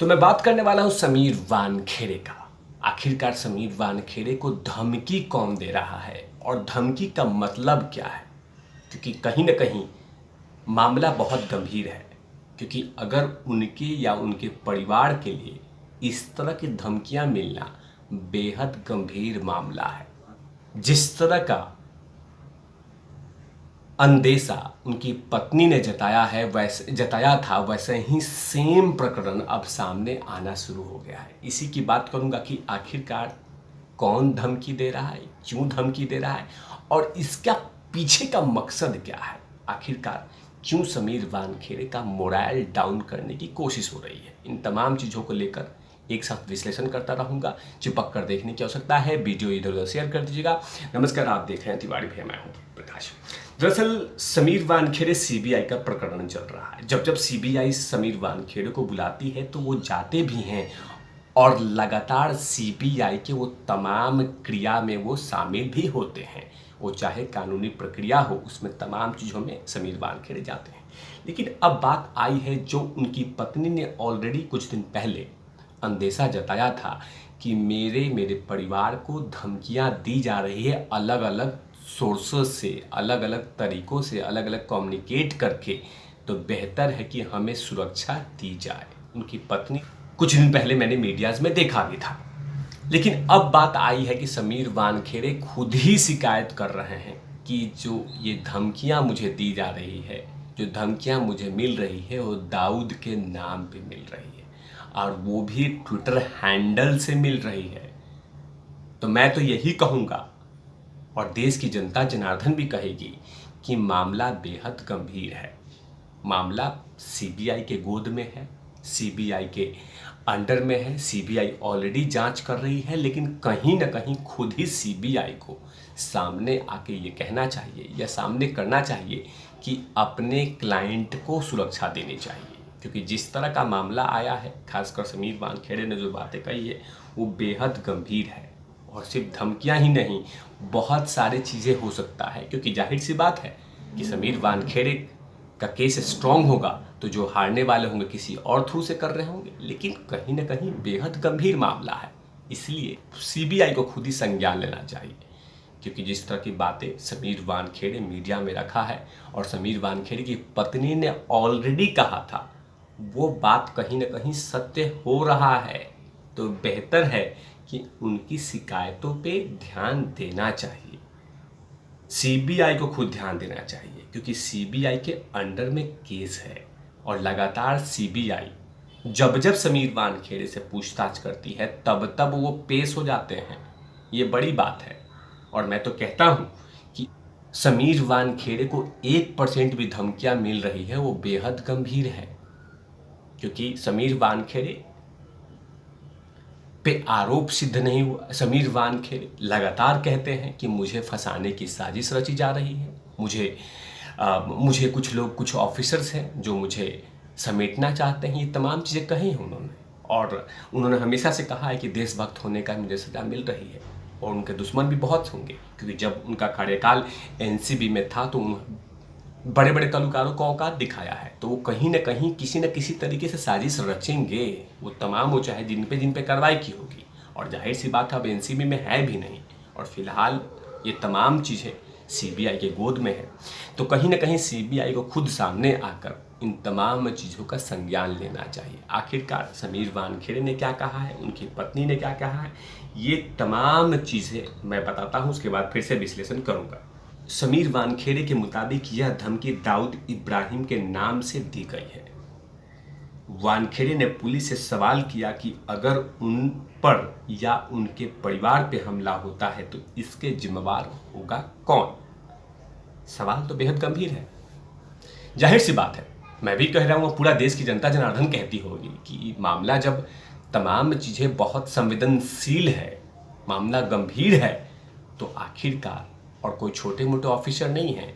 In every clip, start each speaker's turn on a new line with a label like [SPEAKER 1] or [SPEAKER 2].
[SPEAKER 1] तो मैं बात करने वाला हूं समीर वानखेड़े का। आखिरकार समीर वानखेड़े को धमकी कौन दे रहा है और धमकी का मतलब क्या है? क्योंकि कहीं ना कहीं मामला बहुत गंभीर है। क्योंकि अगर उनके या उनके परिवार के लिए इस तरह की धमकियां मिलना बेहद गंभीर मामला है। जिस तरह का अंदेशा उनकी पत्नी ने जताया था, वैसे ही सेम प्रकरण अब सामने आना शुरू हो गया है। इसी की बात करूंगा कि आखिरकार कौन धमकी दे रहा है, क्यों धमकी दे रहा है और इसका पीछे का मकसद क्या है। आखिरकार क्यों समीर वानखेड़े का मोराल डाउन करने की कोशिश हो रही है। इन तमाम चीज़ों को लेकर एक साथ विश्लेषण करता रहूंगा। चिपक कर देखने की आवश्यकता है। वीडियो इधर उधर शेयर कर दीजिएगा। नमस्कार, आप देख रहे हैं तिवारी भैया, मैं हूं प्रकाश। दरअसल समीर वानखेड़े सीबीआई का प्रकरण चल रहा है। जब जब सीबीआई समीर वानखेड़े को बुलाती है तो वो जाते भी हैं और लगातार सीबीआई के वो तमाम क्रिया में वो शामिल भी होते हैं। वो चाहे कानूनी प्रक्रिया हो, उसमें तमाम चीज़ों में समीर वानखेड़े जाते हैं। लेकिन अब बात आई है जो उनकी पत्नी ने ऑलरेडी कुछ दिन पहले अंदेशा जताया था कि मेरे परिवार को धमकियां दी जा रही है, अलग अलग सोर्सेस से, अलग अलग तरीक़ों से, अलग अलग कम्युनिकेट करके। तो बेहतर है कि हमें सुरक्षा दी जाए। उनकी पत्नी कुछ दिन पहले मैंने मीडियाज़ में देखा भी था। लेकिन अब बात आई है कि समीर वानखेड़े खुद ही शिकायत कर रहे हैं कि जो ये धमकियां मुझे दी जा रही है, जो धमकियां मुझे मिल रही है, वो दाऊद के नाम पे मिल रही है और वो भी ट्विटर हैंडल से मिल रही है। तो मैं तो यही कहूँगा और देश की जनता जनार्दन भी कहेगी कि मामला बेहद गंभीर है। मामला सीबीआई के गोद में है, सीबीआई के अंडर में है। सीबीआई ऑलरेडी जांच कर रही है, लेकिन कहीं ना कहीं खुद ही सीबीआई को सामने आके ये कहना चाहिए या सामने करना चाहिए कि अपने क्लाइंट को सुरक्षा देनी चाहिए। क्योंकि जिस तरह का मामला आया है, खासकर समीर वानखेड़े ने जो बातें कही है, वो बेहद गंभीर है। और सिर्फ धमकियां ही नहीं, बहुत सारी चीज़ें हो सकता है। क्योंकि जाहिर सी बात है कि समीर वानखेड़े का केस स्ट्रांग होगा तो जो हारने वाले होंगे किसी और थ्रू से कर रहे होंगे। लेकिन कहीं ना कहीं बेहद गंभीर मामला है, इसलिए सीबीआई को खुद ही संज्ञान लेना चाहिए। क्योंकि जिस तरह की बातें समीर वानखेड़े मीडिया में रखा है और समीर वानखेड़े की पत्नी ने ऑलरेडी कहा था, वो बात कहीं ना कहीं सत्य हो रहा है। तो बेहतर है कि उनकी शिकायतों पे ध्यान देना चाहिए। सीबीआई को खुद ध्यान देना चाहिए क्योंकि सीबीआई के अंडर में केस है और लगातार सीबीआई जब जब समीर वानखेड़े से पूछताछ करती है तब तब वो पेश हो जाते हैं। ये बड़ी बात है और मैं तो कहता हूं कि समीर वानखेड़े को 1% भी धमकियां मिल रही है, वो बेहद गंभीर है। क्योंकि समीर वानखेड़े पे आरोप सिद्ध नहीं हुआ। समीर वानखेड़े लगातार कहते हैं कि मुझे फंसाने की साजिश रची जा रही है, मुझे कुछ लोग, कुछ ऑफिसर्स हैं जो मुझे समेटना चाहते हैं। ये तमाम चीज़ें कही हैं उन्होंने। और उन्होंने हमेशा से कहा है कि देशभक्त होने का मुझे सज़ा मिल रही है। और उनके दुश्मन भी बहुत होंगे क्योंकि जब उनका कार्यकाल एनसीबी में था तो बड़े बड़े तलुकारों को औकात दिखाया है। तो वो कहीं ना कहीं किसी न किसी तरीके से साजिश रचेंगे। वो तमाम वो चाहे जिन पे कार्रवाई की होगी। और जाहिर सी बात है अब एनसीबी में है भी नहीं और फिलहाल ये तमाम चीज़ें सीबीआई के गोद में है। तो कहीं ना कहीं सीबीआई को खुद सामने आकर इन तमाम चीज़ों का संज्ञान लेना चाहिए। आखिरकार समीर वानखेड़े ने क्या कहा है, उनकी पत्नी ने क्या कहा है, ये तमाम चीज़ें मैं बताता हूँ, उसके बाद फिर से विश्लेषण करूँगा। समीर वानखेड़े के मुताबिक यह धमकी दाऊद इब्राहिम के नाम से दी गई है। वानखेड़े ने पुलिस से सवाल किया कि अगर उन पर या उनके परिवार पे हमला होता है तो इसके जिम्मेवार होगा कौन। सवाल तो बेहद गंभीर है। जाहिर सी बात है, मैं भी कह रहा हूँ, पूरा देश की जनता जनार्दन कहती होगी कि मामला जब तमाम चीज़ें बहुत संवेदनशील है, मामला गंभीर है, तो आखिरकार और कोई छोटे मोटे ऑफिसर नहीं है।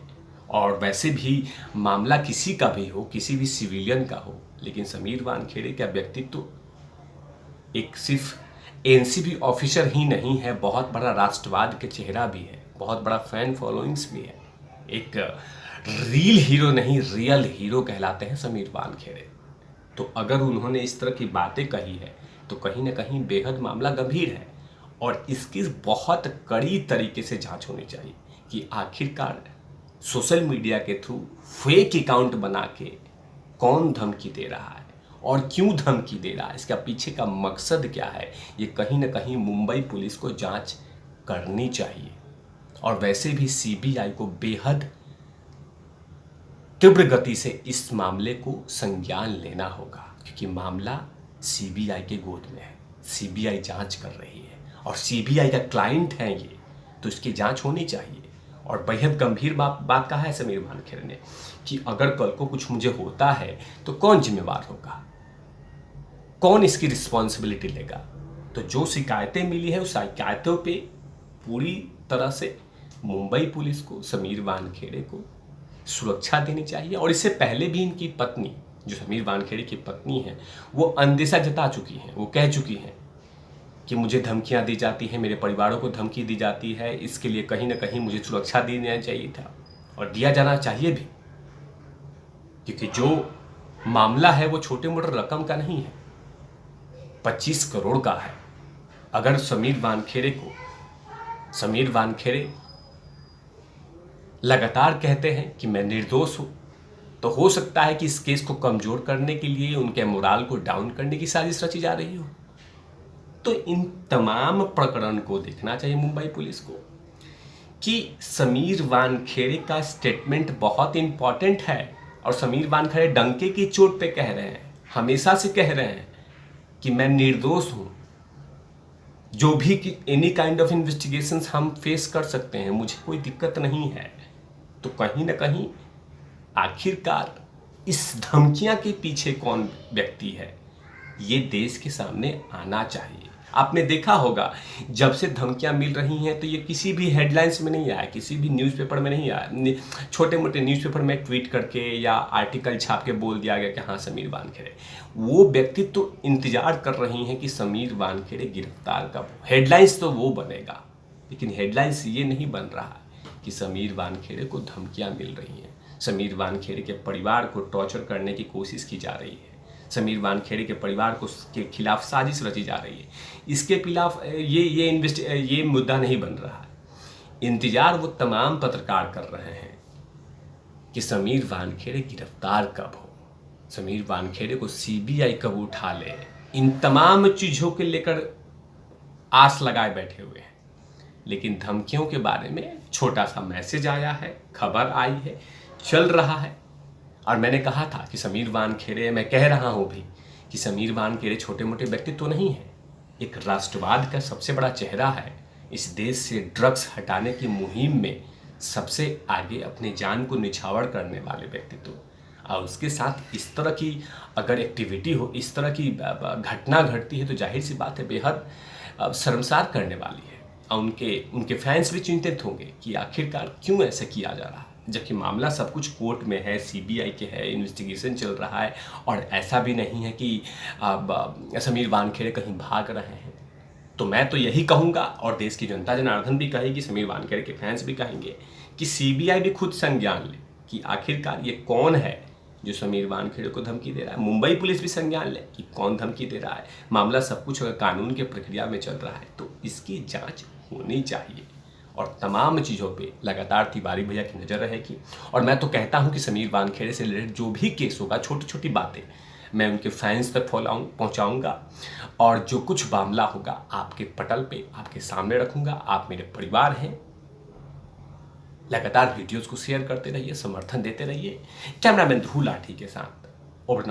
[SPEAKER 1] और वैसे भी मामला किसी का भी हो, किसी भी सिविलियन का हो, लेकिन समीर वानखेड़े का व्यक्तित्व एक सिर्फ एनसीबी ऑफिसर ही नहीं है, बहुत बड़ा राष्ट्रवाद के चेहरा भी है, बहुत बड़ा फैन फॉलोइंग्स भी है। एक रियल हीरो नहीं, रियल हीरो कहलाते हैं समीर वानखेड़े। तो अगर उन्होंने इस तरह की बातें कही है तो कहीं ना कहीं बेहद मामला गंभीर है और इसकी बहुत कड़ी तरीके से जांच होनी चाहिए कि आखिरकार सोशल मीडिया के थ्रू फेक अकाउंट बना के कौन धमकी दे रहा है और क्यों धमकी दे रहा है, इसका पीछे का मकसद क्या है। ये कहीं ना कहीं मुंबई पुलिस को जांच करनी चाहिए और वैसे भी सीबीआई को बेहद तीव्र गति से इस मामले को संज्ञान लेना होगा, क्योंकि मामला सीबीआई के गोद में है। सीबीआई जांच कर रही है और सीबीआई का क्लाइंट है ये, तो इसकी जांच होनी चाहिए। और बेहद गंभीर बात कहा है समीर वानखेड़े ने कि अगर कल को कुछ मुझे होता है तो कौन जिम्मेवार होगा, कौन इसकी रिस्पॉन्सिबिलिटी लेगा। तो जो शिकायतें मिली है उस शिकायतों पे पूरी तरह से मुंबई पुलिस को, समीर वानखेड़े को सुरक्षा देनी चाहिए। और इससे पहले भी इनकी पत्नी, जो समीर वानखेड़े की पत्नी है, वो अंदेशा जता चुकी हैं, वो कह चुकी हैं कि मुझे धमकियां दी जाती हैं, मेरे परिवारों को धमकी दी जाती है, इसके लिए कहीं ना कहीं मुझे सुरक्षा देना चाहिए था और दिया जाना चाहिए भी, क्योंकि जो मामला है वो छोटे मोटे रकम का नहीं है, 25 करोड़ का है। अगर समीर वानखेड़े लगातार कहते हैं कि मैं निर्दोष हूं, तो हो सकता है कि इस केस को कमजोर करने के लिए, उनके मोराल को डाउन करने की साजिश रची जा रही हो। तो इन तमाम प्रकरण को देखना चाहिए मुंबई पुलिस को कि समीर वानखेड़े का स्टेटमेंट बहुत इंपॉर्टेंट है और समीर वानखेड़े डंके की चोट पे कह रहे हैं, हमेशा से कह रहे हैं कि मैं निर्दोष हूं, जो भी एनी काइंड ऑफ इन्वेस्टिगेशंस हम फेस कर सकते हैं, मुझे कोई दिक्कत नहीं है। तो कहीं ना कहीं आखिरकार इस धमकियां के पीछे कौन व्यक्ति है, ये देश के सामने आना चाहिए। आपने देखा होगा जब से धमकियां मिल रही हैं तो ये किसी भी हेडलाइंस में नहीं आया, किसी भी न्यूज़पेपर में नहीं आया। छोटे मोटे न्यूज़पेपर में ट्वीट करके या आर्टिकल छाप के बोल दिया गया कि हाँ समीर वानखेड़े, वो व्यक्ति तो इंतजार कर रही हैं कि समीर वानखेड़े गिरफ्तार कब हो। हेडलाइंस तो वो बनेगा, लेकिन हेडलाइंस ये नहीं बन रहा है कि समीर वानखेड़े को धमकियां मिल रही हैं, समीर वानखेड़े के परिवार को टॉर्चर करने की कोशिश की जा रही है, समीर वानखेड़े के परिवार को के खिलाफ साजिश रची जा रही है। इसके खिलाफ ये मुद्दा नहीं बन रहा है। इंतजार वो तमाम पत्रकार कर रहे हैं कि समीर वानखेड़े गिरफ्तार कब हो, समीर वानखेड़े को सीबीआई कब उठा ले। इन तमाम चीज़ों के लेकर आस लगाए बैठे हुए हैं, लेकिन धमकियों के बारे में छोटा सा मैसेज आया है, खबर आई है, चल रहा है। और मैंने कहा था कि समीर वानखेड़े, मैं कह रहा हूं भी कि समीर वानखेड़े छोटे मोटे व्यक्तित्व तो नहीं है, एक राष्ट्रवाद का सबसे बड़ा चेहरा है। इस देश से ड्रग्स हटाने की मुहिम में सबसे आगे अपनी जान को निछावर करने वाले व्यक्तित्व, और उसके साथ इस तरह की अगर एक्टिविटी हो, इस तरह की घटना घटती है तो जाहिर सी बात है बेहद शर्मसार करने वाली है। और उनके फैंस भी चिंतित होंगे कि आखिरकार क्यों ऐसा किया जा रहा है, जबकि मामला सब कुछ कोर्ट में है, सीबीआई के है, इन्वेस्टिगेशन चल रहा है और ऐसा भी नहीं है कि समीर वानखेड़े कहीं भाग रहे हैं। तो मैं तो यही कहूँगा और देश की जनता जनार्दन भी कहेगी, समीर वानखेड़े के फैंस भी कहेंगे कि सीबीआई भी खुद संज्ञान ले कि आखिरकार ये कौन है जो समीर वानखेड़े को धमकी दे रहा है। मुंबई पुलिस भी संज्ञान ले कि कौन धमकी दे रहा है। मामला सब कुछ अगर कानून के प्रक्रिया में चल रहा है तो इसकी जाँच होनी चाहिए और तमाम चीज़ों पे लगातार तिवारी भैया की नज़र रहेगी। और मैं तो कहता हूं कि समीर वानखेड़े से रिलेटेड जो भी केस होगा, छोटी छोटी बातें मैं उनके फैंस तक पहुंचाऊंगा और जो कुछ मामला होगा आपके पटल पे, आपके सामने रखूंगा। आप मेरे परिवार हैं, लगातार वीडियोस को शेयर करते रहिए, समर्थन देते रहिए। कैमरामैन ध्रुव लाठी के साथ ओवर।